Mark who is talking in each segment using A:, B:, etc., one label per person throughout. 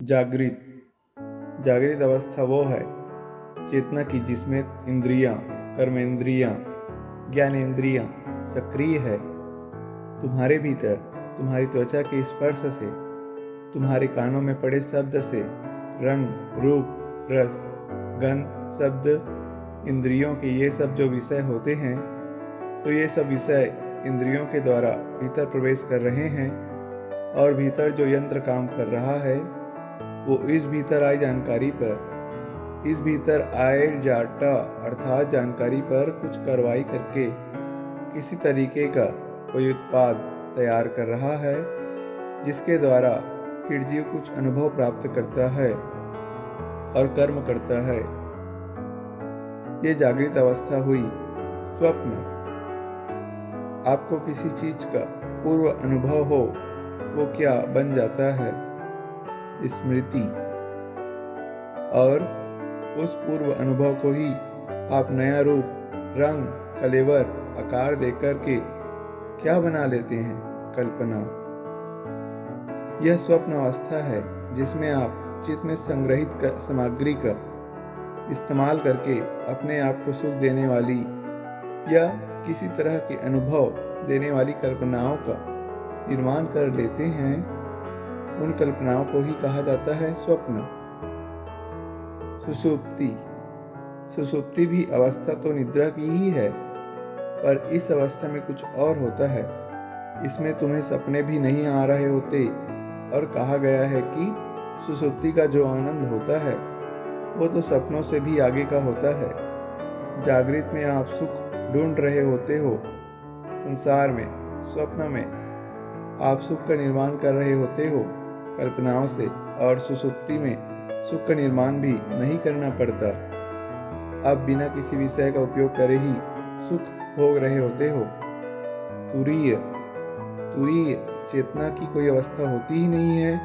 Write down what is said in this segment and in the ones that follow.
A: जागृत जागृत अवस्था वो है चेतना की जिसमें इंद्रियां, कर्मेंद्रियां, ज्ञानेंद्रियां सक्रिय है। तुम्हारे भीतर तुम्हारी त्वचा के स्पर्श से, तुम्हारे कानों में पड़े शब्द से, रंग, रूप, रस, गंध, शब्द, इंद्रियों के ये सब जो विषय होते हैं, तो ये सब विषय इंद्रियों के द्वारा भीतर प्रवेश कर रहे हैं और भीतर जो यंत्र काम कर रहा है वो इस भीतर आई जानकारी पर, इस भीतर आए डाटा अर्थात जानकारी पर कुछ कार्रवाई करके किसी तरीके का कोई उत्पाद तैयार कर रहा है, जिसके द्वारा फिर जीव कुछ अनुभव प्राप्त करता है और कर्म करता है। ये जागृत अवस्था हुई। स्वप्न आपको किसी चीज का पूर्व अनुभव हो, वो क्या बन जाता है? स्मृति। और उस पूर्व अनुभव को ही आप नया रूप, रंग, कलेवर, आकार देकर के क्या बना लेते हैं? कल्पना। यह स्वप्न अवस्था है जिसमें आप चित्त में संग्रहित सामग्री का इस्तेमाल करके अपने आप को सुख देने वाली या किसी तरह के अनुभव देने वाली कल्पनाओं का निर्माण कर लेते हैं। उन कल्पनाओं को ही कहा जाता है स्वप्न। सुषुप्ति। सुषुप्ति भी अवस्था तो निद्रा की ही है, पर इस अवस्था में कुछ और होता है। इसमें तुम्हें सपने भी नहीं आ रहे होते और कहा गया है कि सुषुप्ति का जो आनंद होता है वो तो सपनों से भी आगे का होता है। जागृत में आप सुख ढूंढ रहे होते हो संसार में, स्वप्न में आप सुख का निर्माण कर रहे होते हो कल्पनाओं से, और सुषुप्ति में सुख का निर्माण भी नहीं करना पड़ता। आप बिना किसी विषय का उपयोग करे ही सुख भोग रहे होते हो। तुरीय। तुरीय चेतना की कोई अवस्था होती ही नहीं है।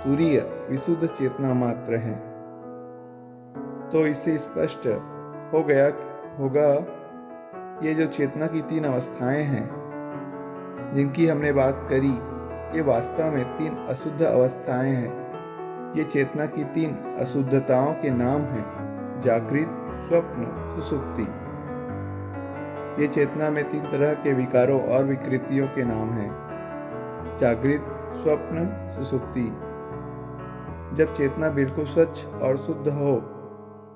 A: तुरीय विशुद्ध चेतना मात्र है। तो इससे स्पष्ट हो गया होगा ये जो चेतना की तीन अवस्थाएं हैं जिनकी हमने बात करी, ये वास्तव में तीन अशुद्ध अवस्थाएं हैं। ये चेतना की तीन अशुद्धताओं के नाम हैं: जागृत, स्वप्न, सुषुप्ति। ये चेतना में तीन तरह के विकारों और विकृतियों के नाम हैं: जागृत, स्वप्न, सुषुप्ति। जब चेतना बिल्कुल स्वच्छ और शुद्ध हो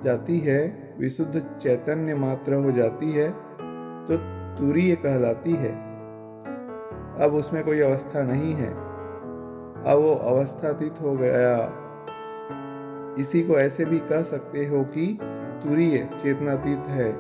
A: जाती है, विशुद्ध चैतन्य मात्र हो जाती है, तो तुरीय कहलाती है। अब उसमें कोई अवस्था नहीं है, अब वो अवस्थातीत हो गया। इसी को ऐसे भी कह सकते हो कि तुरीय चेतनातीत है।